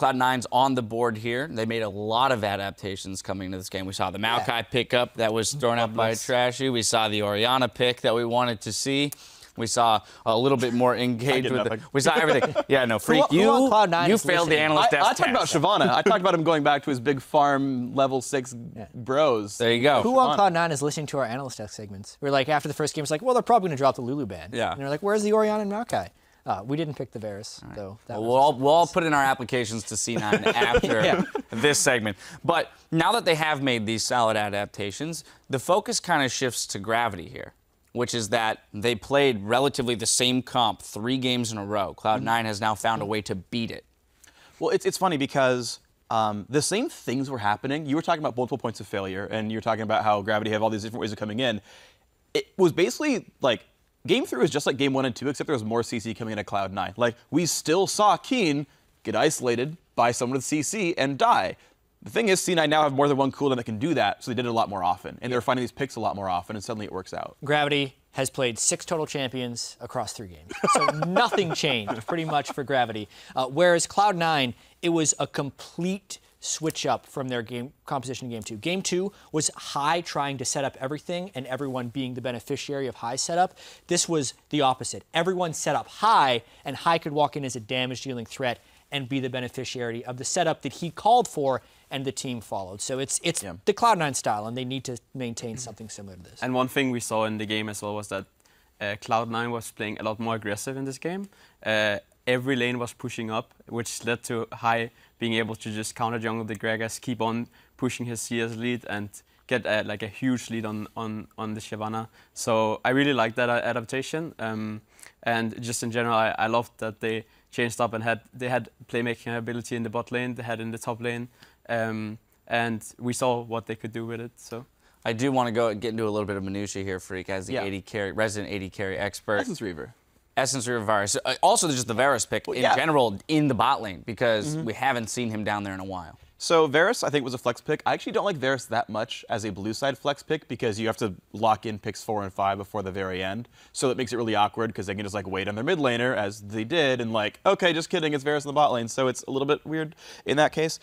Cloud9's on the board here. They made a lot of adaptations coming into this game. We saw the Maokai pickup that was thrown out by Trashy. We saw the Orianna pick that we wanted to see. We saw a little bit more engaged with it. We saw everything. Yeah, no, Freak, you failed the analyst test. I talked about Shyvana. I talked about him going back to his big farm level 6 bros. There you go. Who on Cloud9 is listening to our analyst test segments? We're like, after the first game, it's like, well, they're probably going to drop the Lulu ban. Yeah. And they're like, where's the Orianna and Maokai? We didn't pick the Varus, though. Well, we'll all put in our applications to C9 after this segment. But now that they have made these solid adaptations, the focus kind of shifts to Gravity here, which is that they played relatively the same comp 3 games in a row. Cloud9 has now found a way to beat it. Well, it's funny because the same things were happening. You were talking about multiple points of failure, and you were talking about how Gravity have all these different ways of coming in. It was basically like Game 3 was just like Game 1 and 2, except there was more CC coming in at Cloud9. Like, we still saw Keen get isolated by someone with CC and die. The thing is, C9 now have more than one cooldown that can do that, so they did it a lot more often. And they were finding these picks a lot more often, and suddenly it works out. Gravity has played 6 total champions across 3 games. So nothing changed, pretty much, for Gravity. Whereas Cloud9, it was a complete switch up from their game composition in Game 2. Game 2 was High trying to set up everything and everyone being the beneficiary of High setup. This was the opposite. Everyone set up High, and High could walk in as a damage-dealing threat and be the beneficiary of the setup that he called for and the team followed. So it's the Cloud9 style, and they need to maintain something similar to this. And one thing we saw in the game as well was that Cloud9 was playing a lot more aggressive in this game. Every lane was pushing up, which led to High being able to just counter jungle the Gragas, keep on pushing his CS lead, and get like a huge lead on the Shyvana. So I really like that adaptation. And just in general, I loved that they changed up and they had playmaking ability in the bot lane, they had in the top lane, and we saw what they could do with it. So I do want to get into a little bit of minutia here, Freak, as the resident AD carry expert. Essence Reaver. Essence Reaver Varus. Also, just the Varus pick in general in the bot lane, because we haven't seen him down there in a while. So Varus, I think, was a flex pick. I actually don't like Varus that much as a blue side flex pick because you have to lock in picks 4 and 5 before the very end. So it makes it really awkward because they can just like wait on their mid laner as they did and like, okay, just kidding, it's Varus in the bot lane. So it's a little bit weird in that case.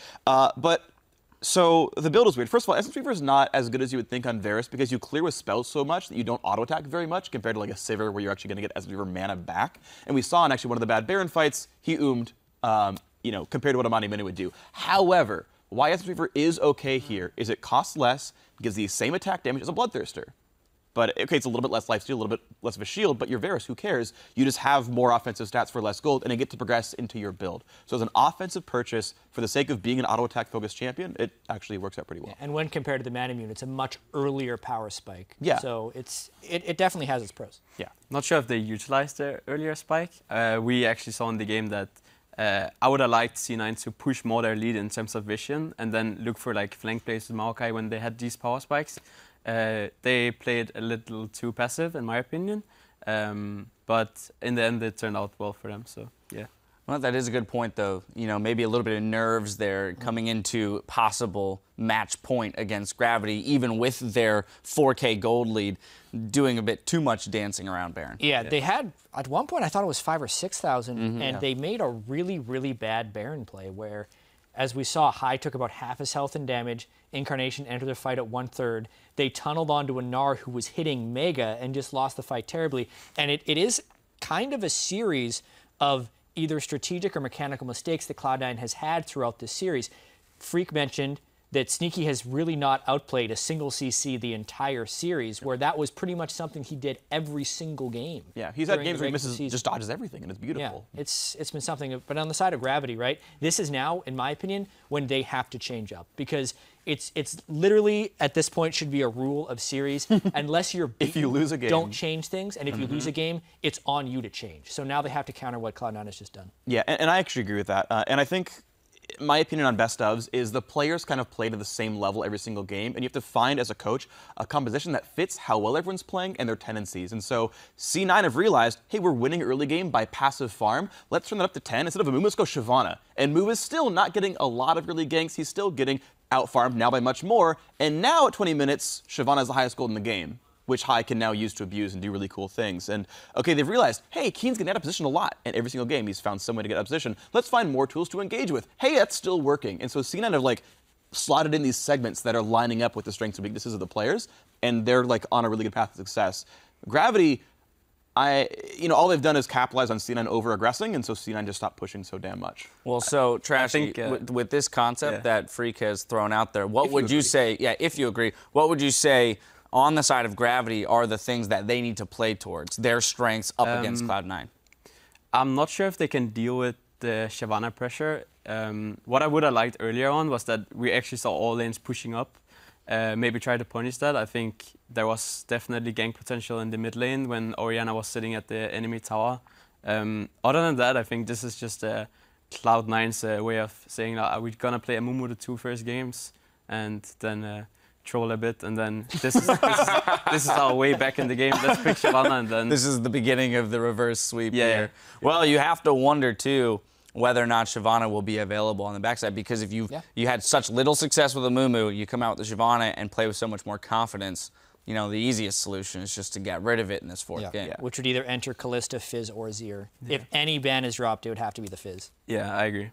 So the build is weird. First of all, Essence Reaver is not as good as you would think on Varus because you clear with spells so much that you don't auto-attack very much compared to like a Sivir where you're actually going to get Essence Reaver mana back. And we saw in actually one of the bad Baron fights, he compared to what Amani Minu would do. However, why Essence Reaver is okay here is it costs less, gives the same attack damage as a Bloodthirster. But okay, it's a little bit less lifesteal, a little bit less of a shield, but you're Varus, who cares? You just have more offensive stats for less gold, and you get to progress into your build. So as an offensive purchase, for the sake of being an auto-attack focused champion, it actually works out pretty well. And when compared to the Manamune, it's a much earlier power spike. Yeah. So it definitely has its pros. Yeah. Not sure if they utilized the earlier spike. We actually saw in the game that I would have liked C9 to push more their lead in terms of vision and then look for like flank plays with Maokai when they had these power spikes. They played a little too passive, in my opinion, but in the end, it turned out well for them. So, yeah. Well, that is a good point, though. You know, maybe a little bit of nerves there coming into possible match point against Gravity, even with their 4K gold lead, doing a bit too much dancing around Baron. Yeah, they had, at one point, I thought it was 5,000 or 6,000, and they made a really, really bad Baron play where, as we saw, High took about half his health and damage. Incarnation entered the fight at 1/3. They tunneled onto a Gnar who was hitting Mega and just lost the fight terribly. And it is kind of a series of either strategic or mechanical mistakes that Cloud9 has had throughout this series. Freak mentioned that Sneaky has really not outplayed a single CC the entire series, where that was pretty much something he did every single game. Yeah, he's had games where he misses, just dodges everything, and it's beautiful. Yeah, it's been something. But on the side of Gravity, right, this is now, in my opinion, when they have to change up. Because it's literally, at this point, should be a rule of series. Unless you're beaten, if you lose a game, don't change things. And if you lose a game, it's on you to change. So now they have to counter what Cloud9 has just done. Yeah, and I actually agree with that. And I think my opinion on best ofs is the players kind of play to the same level every single game, and you have to find, as a coach, a composition that fits how well everyone's playing and their tendencies. And so C9 have realized, hey, we're winning early game by passive farm. Let's turn that up to 10. Instead of Amumu, let's go Shyvana. And Mu is still not getting a lot of early ganks. He's still getting out-farmed now by much more. And now at 20 minutes, Shyvana is the highest gold in the game. which High can now use to abuse and do really cool things. And okay, they've realized, hey, Keen's getting out of position a lot, and every single game he's found some way to get out of position. Let's find more tools to engage with. Hey, that's still working. And so C9 have like slotted in these segments that are lining up with the strengths and weaknesses of the players, and they're like on a really good path to success. Gravity, all they've done is capitalize on C9 over-aggressing, and so C9 just stopped pushing so damn much. Well, so, Trashy, with this concept that Freak has thrown out there, what would you say, if you agree, what would you say on the side of Gravity are the things that they need to play towards, their strengths up against Cloud9? I'm not sure if they can deal with the Shyvana pressure. What I would have liked earlier on was that we actually saw all lanes pushing up. Maybe try to punish that. I think there was definitely gank potential in the mid lane when Orianna was sitting at the enemy tower. Other than that, I think this is just Cloud9's way of saying that we're gonna play Amumu the 2 first games and then troll a bit, and then this is our way back in the game. Let's pick Shyvana, and then this is the beginning of the reverse sweep here. Well, you have to wonder too whether or not Shyvana will be available on the backside, because if you had such little success with Amumu, you come out with the Shyvana and play with so much more confidence. The easiest solution is just to get rid of it in this fourth game. Which would either enter Kalista, Fizz, or Azir. If any ban is dropped, it would have to be the Fizz. Yeah, I agree.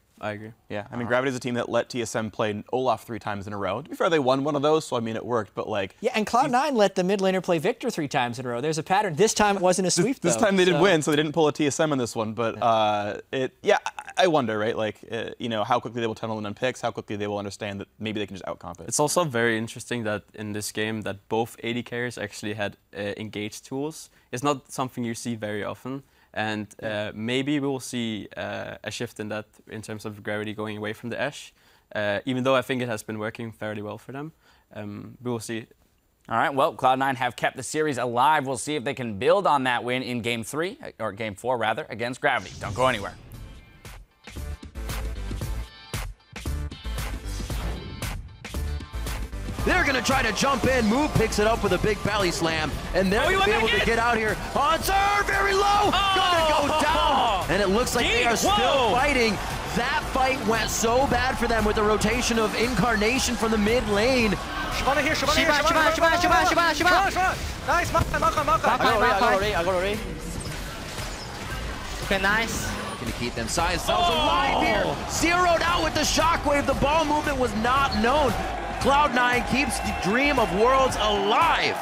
Yeah, I mean, Gravity's a team that let TSM play Olaf 3 times in a row. To be fair, they won one of those, so I mean, it worked, but like... Yeah, and Cloud9 let the mid laner play Victor 3 times in a row. There's a pattern. This time it wasn't a sweep, This time they did win, so they didn't pull a TSM in this one, but I wonder, right, like, how quickly they will tunnel in on picks, how quickly they will understand that maybe they can just outcomp it. It's also very interesting that in this game that both AD carriers actually had engaged tools. It's not something you see very often. And maybe we will see a shift in that in terms of Gravity going away from the Ashe. Even though I think it has been working fairly well for them. We will see. All right, well, Cloud9 have kept the series alive. We'll see if they can build on that win in Game 3, or Game 4 rather, against Gravity. Don't go anywhere. They're going to try to jump in. Move picks it up with a big belly slam. And they're going to be able to get out here. Answer, very low. Gonna go down. And it looks like they are still fighting. That fight went so bad for them with the rotation of Incarnation from the mid lane. Shyvana here, Shyvana. Nice, I got already. Okay, nice. Going to keep themselves alive here. Zeroed out with the shockwave. The ball movement was not known. Cloud9 keeps the dream of Worlds alive.